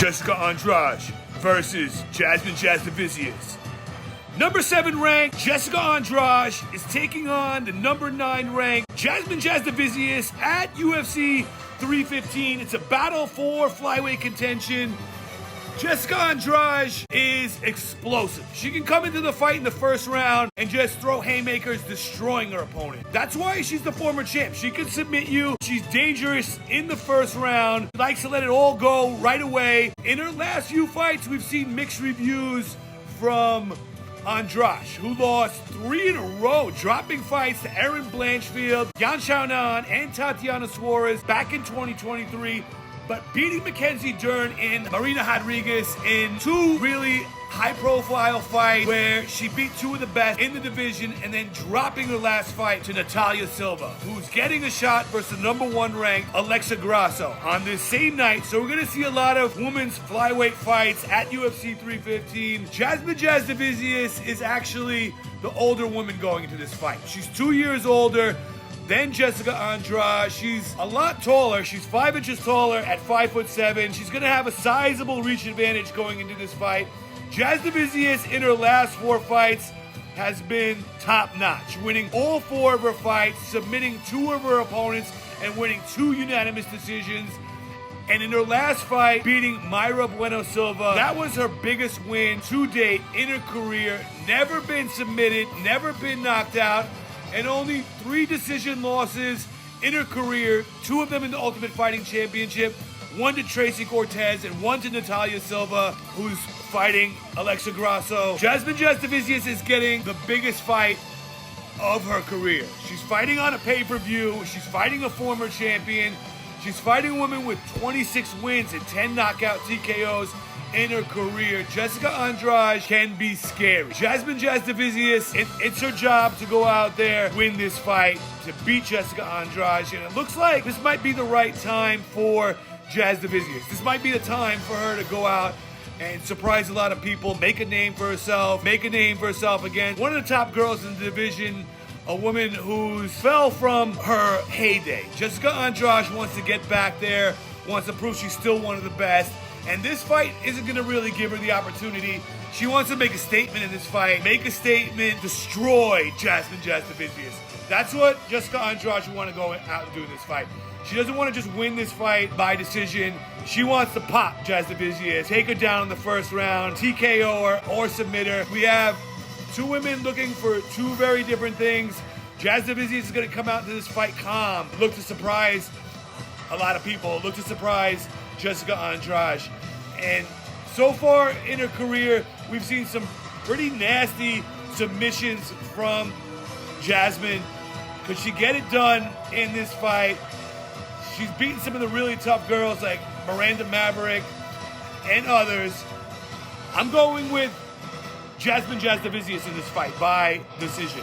Jéssica Andrade versus Jasmine Jasudavicius. Number 7 ranked Jéssica Andrade is taking on the number 9 ranked Jasmine Jasudavicius at UFC 315. It's a battle for flyweight contention. Jéssica Andrade is explosive. She can come into the fight in the first round and just throw haymakers, destroying her opponent. That's why she's the former champ. She can submit you. She's dangerous in the first round. Likes to let it all go right away. In her last few fights, we've seen mixed reviews from Andrade, who lost 3 in a row, dropping fights to Erin Blanchfield, Yan Xiaonan, and Tatiana Suarez back in 2023. But beating Mackenzie Dern and Marina Rodriguez in 2 really high-profile fights where she beat 2 of the best in the division, and then dropping her last fight to Natalia Silva, who's getting a shot versus the number 1 ranked Alexa Grasso on this same night. So we're going to see a lot of women's flyweight fights at UFC 315. Jasmine Jasudavicius is actually the older woman going into this fight. She's 2 years older than Jéssica Andrade. She's a lot taller. She's 5 inches taller at 5'7". She's going to have a sizable reach advantage going into this fight. Jasudavicius in her last 4 fights has been top-notch, winning all 4 of her fights, submitting 2 of her opponents, and winning 2 unanimous decisions. And in her last fight, beating Mayra Bueno Silva, that was her biggest win to date in her career. Never been submitted, never been knocked out, and only 3 decision losses in her career, 2 of them in the Ultimate Fighting Championship, 1 to Tracy Cortez and 1 to Natalia Silva, who's fighting Alexa Grasso. Jasmine Jasudavicius is getting the biggest fight of her career. She's fighting on a pay-per-view. She's fighting a former champion. She's fighting a woman with 26 wins and 10 knockout TKOs in her career. Jéssica Andrade can be scary. Jasmine Jasudavicius, it's her job to go out there, win this fight, to beat Jéssica Andrade, and it looks like this might be the right time for Jasudavicius. This might be the time for her to go out and surprise a lot of people, make a name for herself, again. One of the top girls in the division, a woman who fell from her heyday. Jéssica Andrade wants to get back there, wants to prove she's still one of the best. And this fight isn't going to really give her the opportunity. She wants to make a statement in this fight. Make a statement, destroy Jasmine Jasudavicius. That's what Jéssica Andrade should want to go out and do in this fight. She doesn't want to just win this fight by decision. She wants to pop Jasudavicius, take her down in the first round, TKO her or submit her. We have 2 women looking for 2 very different things. Jasudavicius is going to come out to this fight calm, look to surprise a lot of people, look to surprise Jéssica Andrade. And so far in her career, we've seen some pretty nasty submissions from Jasmine. Could she get it done in this fight? She's beaten some of the really tough girls like Miranda Maverick and others. I'm going with Jasmine Jasudavicius in this fight by decision.